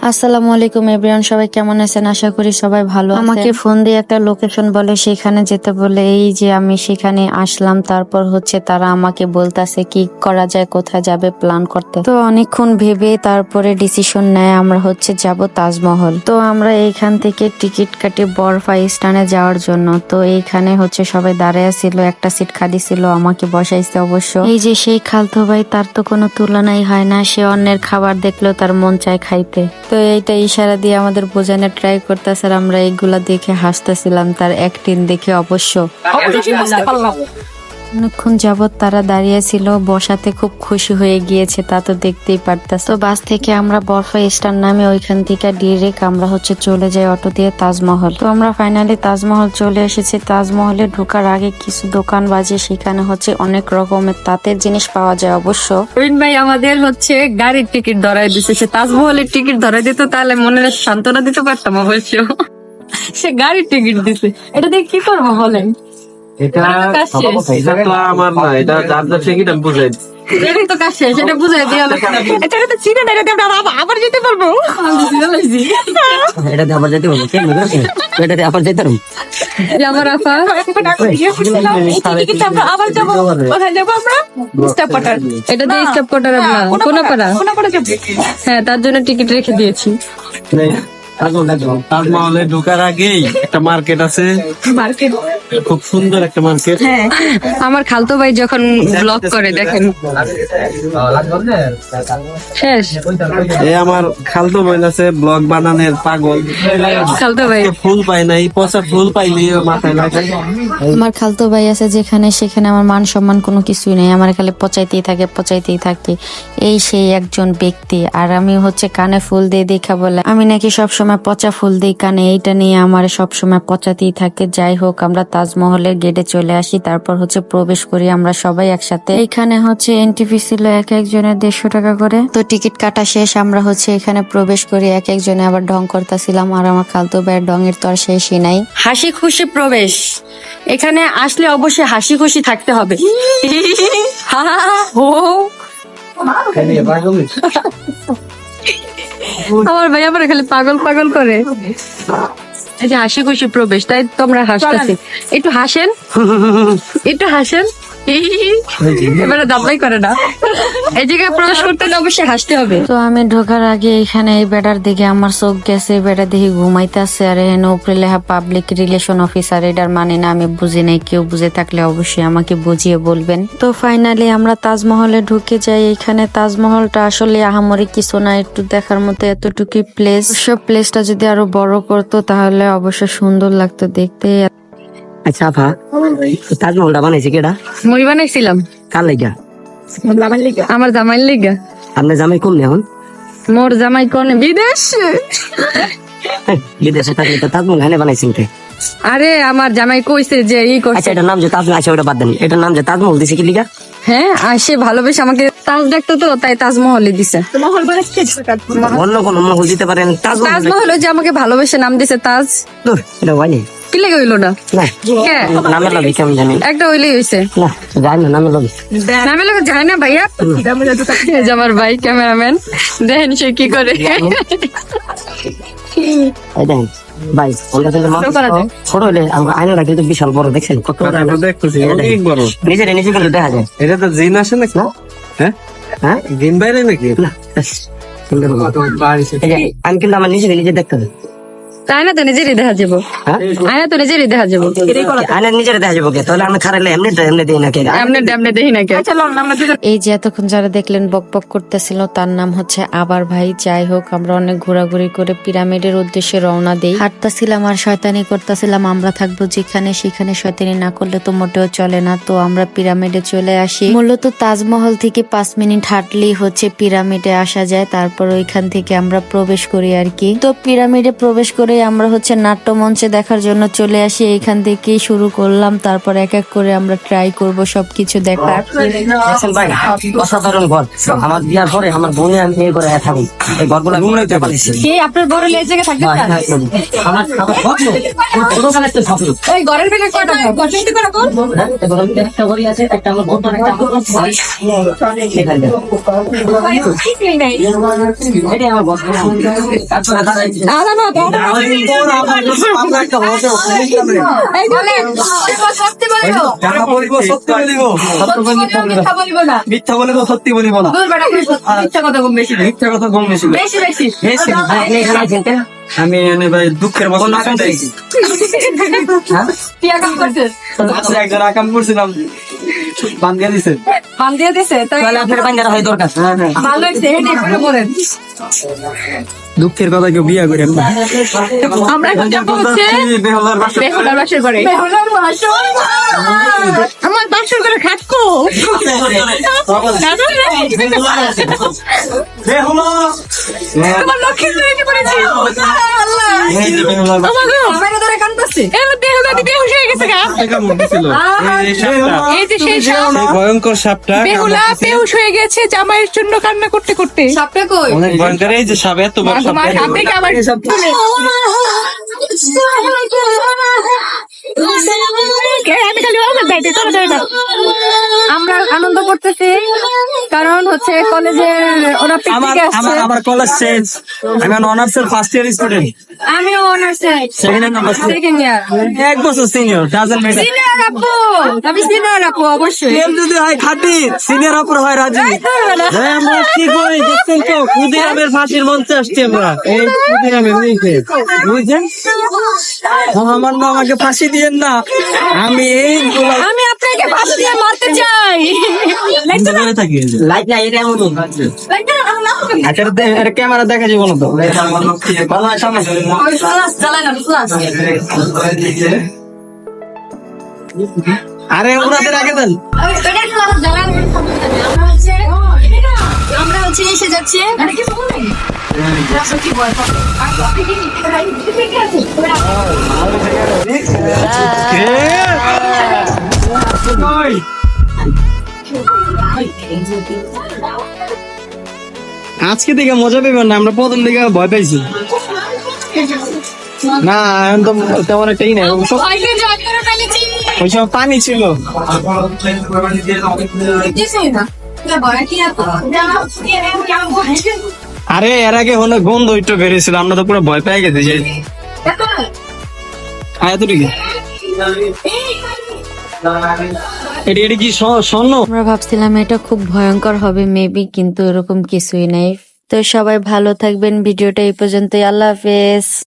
আসসালামু আলাইকুম এভরিওয়ান, সবাই কেমন আছেন? আশা করি সবাই ভালো আছেন। আমাকে ফোন দিয়ে একটা লোকেশন বলে সেখানে যেতে বলে, এই যে আমি সেখানে আসলাম। তারপর হচ্ছে তারা আমাকে বলতাছে কি করা যায়, কোথায় যাবে প্ল্যান করতে। তো অনেকক্ষণ ভেবে তারপরে ডিসিশন নেয় আমরা হচ্ছে যাব তাজমহল। তো আমরা এইখান থেকে টিকিট কাটি বরফা স্থানে যাওয়ার জন্য। তো এইখানে হচ্ছে সবাই দাঁড়ায় ছিল, একটা সিট খালি ছিল, আমাকে বসাইছে অবশ্য। এই যে সেই খালতো ভাই, তার তো কোনো তুলনাই হয় না। সে অন্যের খাবার দেখলেও তার মন চায় খাইতে। তো এইটা ইশারা দিয়ে আমাদের বোঝানোর ট্রাই করতেছে, আর আমরা এইগুলা দেখে হাসতেছিলাম তার অ্যাক্টিং দেখে। অবশ্য অনেকক্ষণ যাবৎ তারা দাঁড়িয়ে ছিল, বসাতে খুব খুশি হয়ে গিয়েছে, তা তো দেখতেই পারতাস। তো বাস থেকে আমরা বরফা স্টার নামে ওইখান থেকে ডিরেক্ট আমরা হচ্ছে চলে যাই অটো দিয়ে তাজমহল। তো আমরা ফাইনালি তাজমহল চলে এসেছি। তাজমহলে ঢোকার আগে কিছু দোকান বাজে, সেখানে হচ্ছে অনেক রকমের তাঁতের জিনিস পাওয়া যায়। অবশ্য রবিন ভাই আমাদের হচ্ছে গাড়ির টিকিট ধরাই দিচ্ছে, সে তাজমহলের টিকিট ধরাই দিত তাহলে মনে সান্ত্বনা দিতে পারতাম। অবশ্য সে গাড়ির টিকিট দিছে, এটা দিয়ে কি করবো বলেন? এটা তো আমার না, এটা যার টিকিট আমি বুঝাই এটাই তো কাজ শেষ, এটা বুঝাই দিয়ে এটা তো চিনে না, এটা আবার যেতে পারবো। এটাতে আবার যেতে হবে, এটাতে আবার যেতে হবে। আমার আপা আমরা আবার যাবো, কোথায় যাবো আমরা? স্টপ কোটার, এটা দিয়ে স্টপ কোটার আমরা কোনাপাড়া। হ্যাঁ, তার জন্য টিকিট রেখে দিয়েছি। তাজমহলে ঢোকার আগেই একটা মার্কেট আছে, মার্কেট খুব সুন্দর একটা মার্কেট। হ্যাঁ, আমার খালতো ভাই যখন ব্লগ করে দেখেন শেষ। আমার খালতো বোন আছে ব্লগ বানানোর পাগল। খালতো ভাই ফুল পাই নাই, পচা ফুল পাইলে মাথায় লাগে। আমার খালতো ভাই আছে যেখানে, সেখানে আমার মান সম্মান কোনো কিছুই নেই। আমার খালি পচাইতেই থাকে। এই সেই একজন ব্যক্তি। আর আমি হচ্ছে কানে ফুল দিয়ে দেখা বলে আমি নাকি সবসময় পচা ফুল দিই কানে, এইটা নিয়ে আমার সবসময় পচাতেই থাকে। যাই হোক, আমরা তাজমহলের গেটে চলে আসি, তারপর হচ্ছে প্রবেশ করি আমরা সবাই একসাথে। এখানে হচ্ছে এন্ট্রি ফি ছিল এক একজনের 150 টাকা করে। তো টিকিট কাটা শেষ, আমরা হচ্ছে এখানে প্রবেশ করি, এক একজনে আবার ঢং করতেছিলাম। আর আমার খালতো ভাইয়ের ঢঙের তো আর শেষই নাই। হাসি খুশি প্রবেশ, এখানে আসলে অবশ্যই হাসি খুশি থাকতে হবে। আমার ভাই আবার খালি পাগল পাগল করে। এই যে হাসি খুশি প্রবেশ, তাই তোমরা হাসতেছি। একটু হাসেন, একটু হাসেন। এবারে দাবলাই করে না, এই জায়গায় প্রবেশ করতে হলে অবশ্যই হাসতে হবে। তো আমি ঢোকার আগে এখানে এই বেটার দিকে আমার চোখ গেছে, বেটা দেখি ঘুমাইতেছে। আর এখানে উপরে লেখা পাবলিক রিলেশন অফিসার, এটার মানে না আমি বুঝি নাই। কেউ বুঝে থাকলে অবশ্যই আমাকে বুঝিয়ে বলবেন। তো ফাইনালি আমরা তাজমহলে ঢুকে যাই। এখানে তাজমহলটা আসলে আহামরি কিছু না, একটু দেখার মতো এতটুকুই প্লেস। সব প্লেসটা যদি আরো বড় করতো তাহলে অবশ্য সুন্দর লাগতো দেখতে। আচ্ছা আপা, তাজমহলটা বানাইছে কেডা? মই বানাইছিলাম। কার লাগা? আমার জামাইর লিগা। আপনার জামাই কোন এখন? মোর জামাই কোন বিদেশ। বিদেশে থাকলে তো তাজমহল এখানে বানাইছেন কে? আরে আমার জামাই কইছে যে ই আচ্ছা, করছে। এটার নাম যে তাজমহল আছে ওটা বাদ দেন, এটার নাম যে তাজমহল দিছে কি লিগা? হ্যাঁ, আর সে ভালোবেসে আমাকে তাজ ডাকতো, তো তাই তাজমহলে দিছে। অন্য কোন মহল দিতে পারেন, তাজমহল তাজমহল যে আমাকে ভালোবেসে নাম দিছে তাজ। ধুর, এটা হয়নি। কি লেগে হইলো না? না, হ্যাঁ, নামের লগে কেমন জানি একটা হইলেই হয়েছে। না, জানি না নামের লগে। নামে লোক যায় না ভাইয়া। এই যে আমার ভাই ক্যামেরাম্যান, দেখেন সে কি করে। এই দেখেন ভাই, ওটা কিন্তু ছোট হইলে আমরা আয়নাটা কিন্তু বিশাল বড়, দেখছেন কত বড় আয়না? দেখতেছি অনেক বড়। নিজে কিন্তু দেখা যায়। এটা তো জিন আসে নাকি? হ্যাঁ হ্যাঁ, জিন বাইরে নাকি? না এই যে আমি কিন্তু আমার নিজে দেখতে পাই। আয়না তো নিজেরই দেখা যাবো, হ্যাঁ, আয়না তো নিজেরই দেখা যাবো। আয়না নিজের দেখা যাবো কে? তাহলে আমি খারাইলে এমনি দিই নাকি? এমনি দেখি না কে। এই যে এতক্ষণ যারা দেখলেন বক বক করতেছিল, তার নাম হচ্ছে আবার ভাই। যাই হোক, আমরা অনেক ঘোরাঘুরি করে পিরামিডের উদ্দেশ্যে রওনা দিই। হাঁটতেছিলাম আর শয়তানি করতেছিলাম, আমরা থাকবো যেখানে সেখানে শয়তানি না করলে তো মোটেও চলে না। তো আমরা পিরামিডে চলে আসি। মূলত তাজমহল থেকে 5 মিনিট হাঁটলেই হচ্ছে পিরামিডে আসা যায়। তারপর ওইখান থেকে আমরা প্রবেশ করি আর কি। তো পিরামিডে প্রবেশ করে তারপরে আমরা হচ্ছে নাট্যমঞ্চে দেখার জন্য চলে আসি, এইখান থেকেই শুরু করলাম। তারপর এক এক করে আমরা ট্রাই করব সবকিছু দেখার। দেখছেন ভাই, অসাধারণ ঘর। আমার বিয়ার পরে আমার বোনে আমি এই ঘরে থাকি, এই ঘরগুলো ঘুমলাইতে পারিছি। কে আপনার বড় লেজ জায়গা থাকতে চান? আমার স্বপ্ন, ছোটবেলার একটা স্বপ্ন। এই ঘরের ভিতরে কয়টা ঘর? কয়টা করে ঘর? হ্যাঁ, এই ঘরের ভিতরে একটা ঘরই আছে, একটা আমার বোন, একটা আমার ভাই। এখানে কিছুই নাই। এটাই আমার ঘর। তারপরে দাঁড়াইছি। না, না, না, দাঁড়াও। এই বলেন, সত্যি বলিব। টাকা বলবো, সত্যি বলিব। মিথ্যা বলিব না। মিথ্যা বলিব, সত্যি বলিব না। দূর বেটা, মিথ্যা কথা কম বেশি। মিথ্যা কথা কম বেশি। বেশি বেশি। ভাই, আপনি এখানে আছেন কেন? আমি এনে ভাই দুঃখের মতো আকাম দিয়েছি। কি আকাম করছিস? আজকে একজন আকাম করছিলাম, বাঙ্গা দিছে। বান দিয়ে দিছে? তাই তাহলে আপনার বাঙ্গারা হয় দরকার। ভালো হয়েছে, হেঁটে একটু বলেন। দুঃখের কথা কেউ বিয়া করে না। আমরা এখন যাবো হচ্ছে বেহলার বাসা। বেহুলার বাসর ঘরে। বেহুলার বাসর? আমার বাসর ঘরে খাটকো। বেহুলা। আমার লক্ষ্মীর ধরে এসে পড়েছি। আল্লাহ। এই যে বেহুলার বাসা। আমাকে ধরে কাঁদতেছে। বেহুলা দি বেহুশ হয়ে গেছে গা। টাকা মুক্তি ছিল। এই সাপটা। এই যে সেই সাপ। এই ভয়ঙ্কর সাপটা বেহুলা বেহুশ হয়ে গেছে জামাইয়ের জন্য কান্না করতে করতে। সাপটা কই? অনেক ভয়ঙ্কর। এই যে সাপ, এত বড় সাপ। তোমার সাপে কি আবার আমি খালি আমার দাইতে তোর দাইতে। আমরা আনন্দ করতেছি কারণ হচ্ছে কলেজের ওরা পিকনিকে আসছে। আমার কলেজ শেষ। আমি অনার্সের ফার্স্ট ইয়ার স্টুডেন্ট। আমিও অনার্সে সেকেন্ড নাম্বার সেকেন্ড ইয়ার। এক বছর সিনিয়র, ডাজন্ট ম্যাটার। সিনিয়র আপু, আমি সিনিয়র আপু অবশ্যই। এম যদি হয় খাটি, সিনিয়র অপর হয় রাজি। হ্যাঁ, আমরা কি করি দেখছেন তো, ক্ষুদিরামের ফাঁসির মঞ্চে আসছি আমরা। এই ক্ষুদিরামের নিচে বুঝছেন, আমার না আমাকে ফাঁসি দিয়েন না, আমি এই আমি আপনাকে ফাঁসি দিয়ে মারতে চাই। থাকি। লাইট না, এটা এমন আচ্ছা, ক্যামেরা দেখা যাবো না তো। ভালো হয় সামনে। আরে ওনাদের আগে দেন। আমরা হচ্ছে এসে যাচ্ছি। আজকে থেকে মজা পেবেন না, আমরা প্রথম দিকে ভয় পাইছি না, এখন তো তেমন একটাই নেই। ওই সময় পানি ছিল। আরে এর আগে হলো গন্ধ একটু বেরিয়েছিল, আমরা তো পুরো ভয় পেয়ে গেছি যে এতটুকু। এটা কি স্বর্ণ? আমরা ভাবছিলাম এটা খুব ভয়ঙ্কর হবে মেবি, কিন্তু এরকম কিছুই নাই। তো সবাই ভালো থাকবেন, ভিডিওটা এই পর্যন্তই। আল্লাহ হাফেজ।